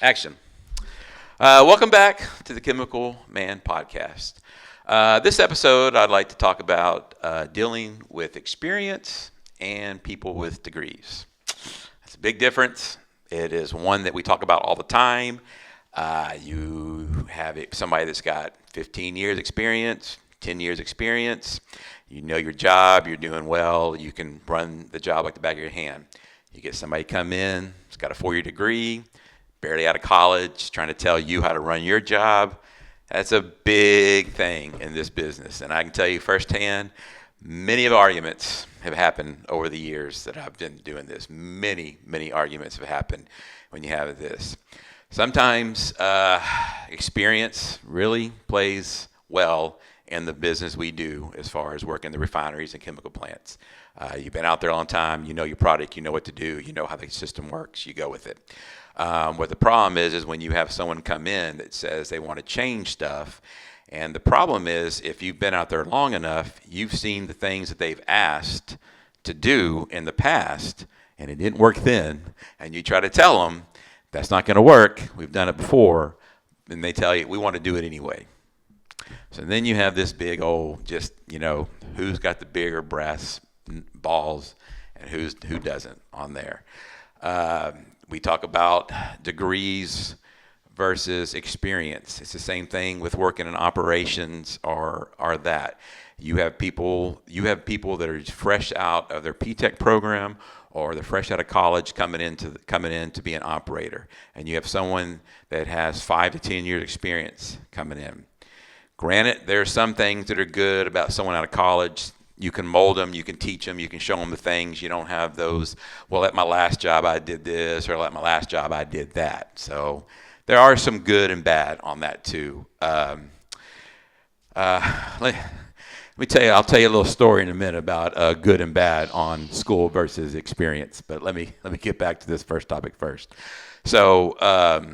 Action. Welcome back to the Chemicalman podcast. This episode, I'd like to talk about dealing with experience and people with degrees. It's a big difference. It is one that we talk about all the time. You have somebody that's got 15 years experience, 10 years experience. You know your job. You're doing well. You can run the job like the back of your hand. You get somebody come in, has got a 4-year degree, barely out of college, trying to tell you how to run your job. That's a big thing in this business. And I can tell you firsthand, many of the arguments have happened over the years that I've been doing this. Many arguments have happened when you have this. Sometimes experience really plays well in the business we do as far as working the refineries and chemical plants. You've been out there a long time. You know your product. You know what to do. You know how the system works. You go with it. What the problem is when you have someone come in that says they want to change stuff. And the problem is if you've been out there long enough, you've seen the things that they've asked to do in the past, and it didn't work then. And you try to tell them, that's not going to work. We've done it before. And they tell you, we want to do it anyway. So then you have this big old who's got the bigger brass balls and who doesn't on there. We talk about degrees versus experience. It's the same thing with working in operations or that. You have people that are fresh out of their P-Tech program or they're fresh out of college coming in to be an operator. And you have someone that has 5 to 10 years experience coming in. Granted, there are some things that are good about someone out of college. You can mold them, you can teach them, you can show them the things. You don't have those, well, at my last job I did this, or at my last job I did that. So there are some good and bad on that too. Let me tell you, I'll tell you a little story in a minute about good and bad on school versus experience. But let me get back to this first topic first. So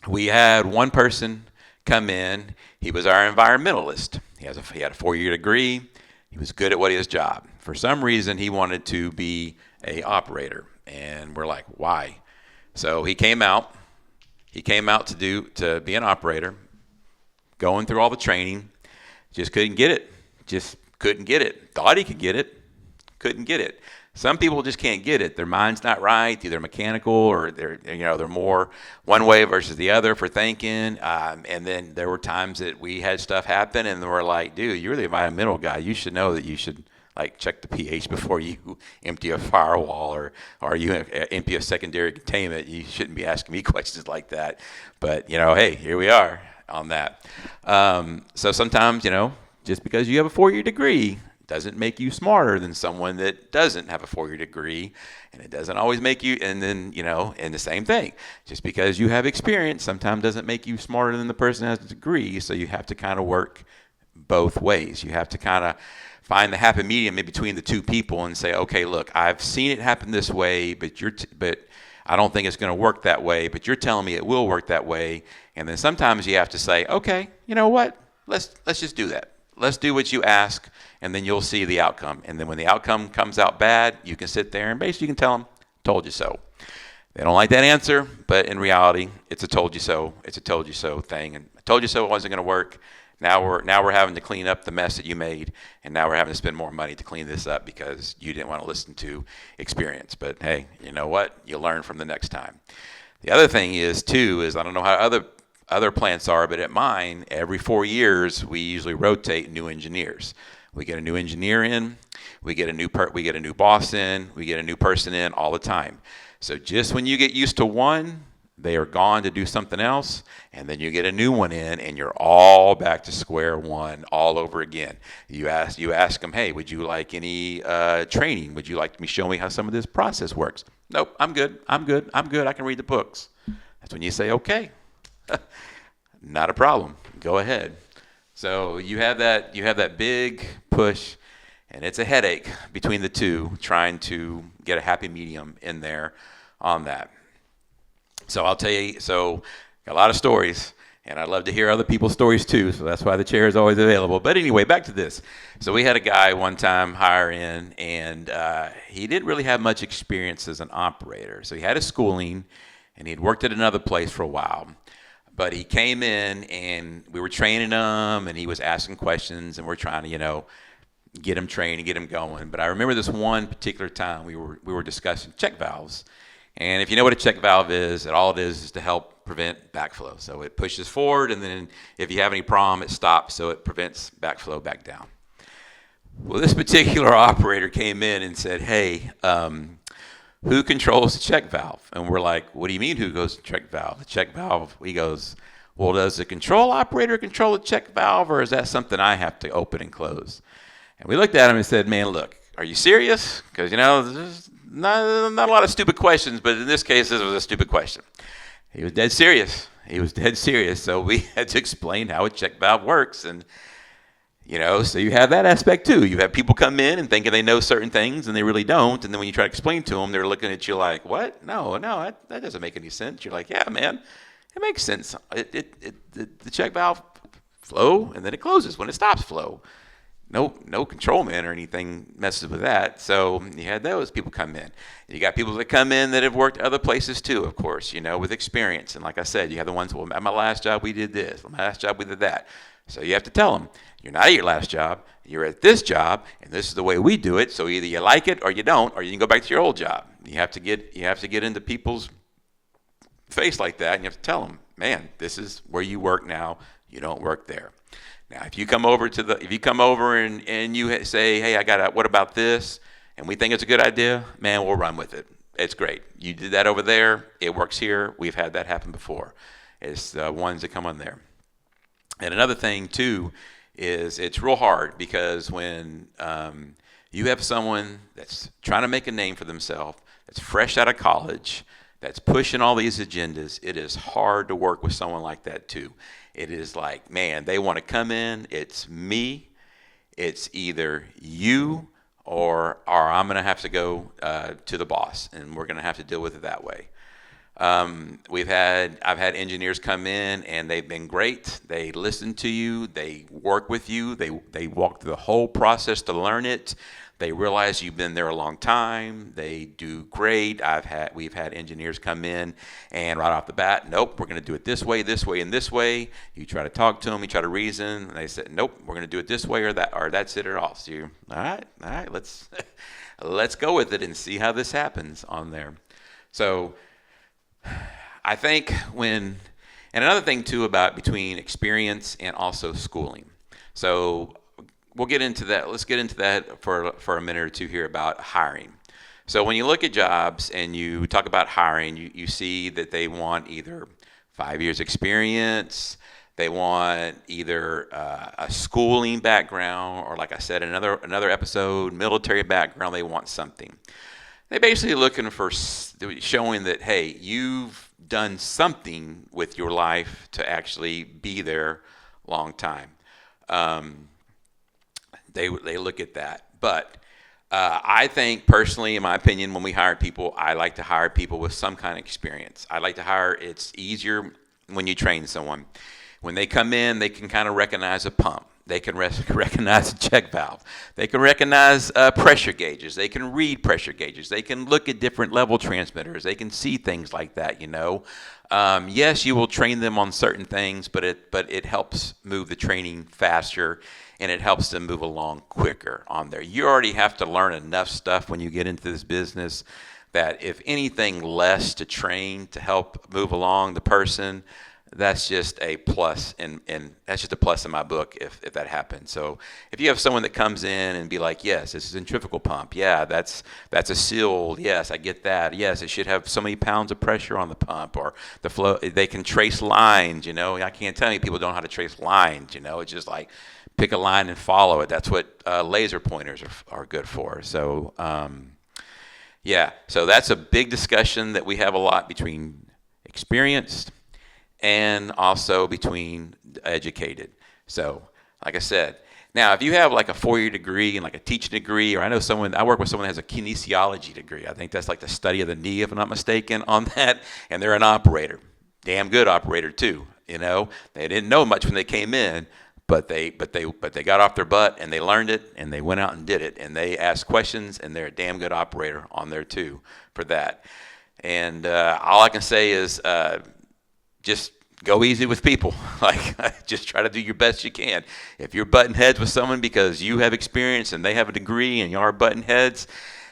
we had one person come in. He was our environmentalist. He had a 4-year degree. He was good at his job. For some reason, he wanted to be a operator, and we're like, why? So he came out. He came out to be an operator, going through all the training. Just couldn't get it. Just couldn't get it. Thought he could get it. Couldn't get it. Some people just can't get it. Their mind's not right. Either mechanical or they're more one way versus the other for thinking. And then there were times that we had stuff happen and we're like, dude, you're the environmental guy. You should know that you should check the pH before you empty a firewall or you empty a secondary containment. You shouldn't be asking me questions like that. But hey, here we are on that. So sometimes just because you have a 4-year degree doesn't make you smarter than someone that doesn't have a 4-year degree, and it doesn't always make you, and then, and the same thing. Just because you have experience sometimes doesn't make you smarter than the person that has a degree, so you have to kind of work both ways. You have to kind of find the happy medium in between the two people and say, okay, look, I've seen it happen this way, but I don't think it's going to work that way, but you're telling me it will work that way. And then sometimes you have to say, okay, you know what? Let's just do that. Let's do what you ask, and then you'll see the outcome. And then when the outcome comes out bad, you can sit there and basically you can tell them, told you so. They don't like that answer, but in reality, it's a told you so. It's a told you so thing. And I told you so it wasn't going to work. Now we're having to clean up the mess that you made, and now we're having to spend more money to clean this up because you didn't want to listen to experience. But hey, you know what? You learn from the next time. The other thing is I don't know how other plants are, but at mine, every 4 years, we usually rotate new engineers. We get a new engineer in, we get a new boss in, we get a new person in all the time. So just when you get used to one, they are gone to do something else, and then you get a new one in, and you're all back to square one all over again. You ask them, hey, would you like any training? Would you like me to show me how some of this process works? Nope, I'm good. I can read the books. That's when you say, okay. Not a problem. Go ahead. So you have that big push, and it's a headache between the two, trying to get a happy medium in there on that. So I'll tell you, got a lot of stories, and I'd love to hear other people's stories too, so that's why the chair is always available. But anyway, back to this. So we had a guy one time hire in, and he didn't really have much experience as an operator. So he had his schooling, and he'd worked at another place for a while. But he came in, and we were training him, and he was asking questions, and we're trying to, get him trained and get him going. But I remember this one particular time we were discussing check valves. And if you know what a check valve is, all it is to help prevent backflow. So it pushes forward, and then if you have any problem, it stops, so it prevents backflow back down. Well, this particular operator came in and said, hey, who controls the check valve? And we're like, what do you mean who goes to the check valve? The check valve, he goes, well, does the control operator control the check valve, or is that something I have to open and close? And we looked at him and said, man, look, are you serious? Because, there's not a lot of stupid questions, but in this case, this was a stupid question. He was dead serious. So we had to explain how a check valve works. And, so you have that aspect too. You have people come in and thinking they know certain things, and they really don't. And then when you try to explain to them, they're looking at you like, what? No, that doesn't make any sense. You're like, yeah, man, it makes sense. The check valve flow, and then it closes when it stops flow. No control man or anything messes with that. So you had those people come in. You got people that come in that have worked other places too, of course, with experience. And like I said, you have the ones, well, at my last job we did this, at my last job we did that. So you have to tell them, you're not at your last job, you're at this job, and this is the way we do it. So either you like it or you don't, or you can go back to your old job. You have to get into people's face like that, and you have to tell them, man, this is where you work now. You don't work there. Now, if you come over and you say, hey, what about this? And we think it's a good idea, man, we'll run with it. It's great. You did that over there. It works here. We've had that happen before. It's the ones that come on there. And another thing, too, is it's real hard because when you have someone that's trying to make a name for themselves, that's fresh out of college, that's pushing all these agendas, it is hard to work with someone like that, too. It is like, man, they want to come in. It's me. It's either you or I'm going to have to go to the boss, and we're going to have to deal with it that way. I've had engineers come in, and they've been great. They listen to you. They work with you. They walk through the whole process to learn it. They realize you've been there a long time. They do great. We've had engineers come in and right off the bat, nope, we're going to do it this way, and this way. You try to talk to them, you try to reason, and they said, nope, we're going to do it this way or that's it or all. So you, all right, let's go with it and see how this happens on there. So I think and another thing too about between experience and also schooling. So we'll get into that. Let's get into that for a minute or two here about hiring. So when you look at jobs and you talk about hiring, you see that they want either 5 years experience, they want either a schooling background, or like I said, another episode, military background. They want something. They're basically looking for showing that, hey, you've done something with your life to actually be there long time. They look at that. But I think personally, in my opinion, when we hire people, I like to hire people with some kind of experience. It's easier when you train someone. When they come in, they can kind of recognize a pump. They can recognize a check valve. They can recognize pressure gauges. They can read pressure gauges. They can look at different level transmitters. They can see things like that, Yes, you will train them on certain things, but it helps move the training faster, and it helps them move along quicker on there. You already have to learn enough stuff when you get into this business that if anything less to train to help move along the person, that's just a plus, and that's just a plus in my book if that happens. So if you have someone that comes in and be like, yes, this is a centrifugal pump. Yeah, that's a seal. Yes, I get that. Yes, it should have so many pounds of pressure on the pump, or the flow. They can trace lines. I can't tell you people don't know how to trace lines. It's just like pick a line and follow it. That's what laser pointers are good for. So so that's a big discussion that we have a lot between experienced and also between educated. So, like I said, now if you have like a 4-year degree and like a teaching degree, or I work with someone that has a kinesiology degree. I think that's like the study of the knee, if I'm not mistaken, on that. And they're an operator, damn good operator too. They didn't know much when they came in, but they got off their butt and they learned it and they went out and did it, and they asked questions, and they're a damn good operator on there too for that. And all I can say is just go easy with people. Like, just try to do your best you can. If you're butting heads with someone because you have experience and they have a degree and you are butting heads,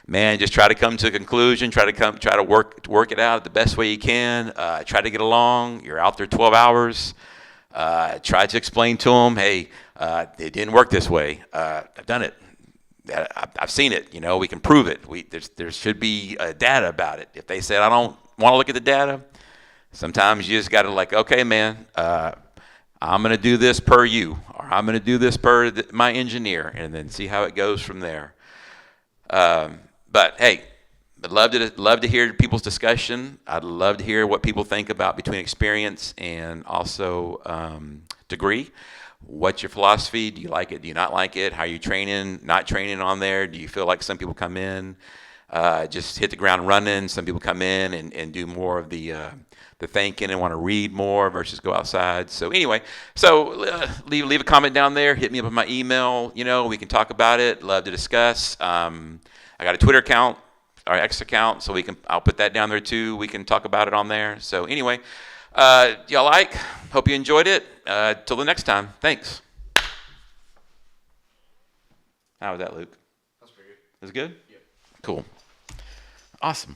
man, just try to come to a conclusion. Try to work it out the best way you can. Try to get along. You're out there 12 hours. Try to explain to them, hey, it didn't work this way. I've done it. I've seen it. We can prove it. There should be data about it. If they said I don't want to look at the data, sometimes you just got to like, okay, man, I'm going to do this per you, or I'm going to do this per my engineer, and then see how it goes from there. But hey, I'd love to hear people's discussion. I'd love to hear what people think about between experience and also degree. What's your philosophy? Do you like it? Do you not like it? How are you training? Not training on there? Do you feel like some people come in, just hit the ground running? Some people come in and do more of the thinking and want to read more versus go outside. So anyway, leave a comment down there. Hit me up on my email. We can talk about it. Love to discuss. I got a Twitter account, our X account, so I'll put that down there too. We can talk about it on there. So anyway, y'all hope you enjoyed it. Till the next time. Thanks. How was that, Luke? That's pretty good. Was it good? Yeah. Cool. Awesome.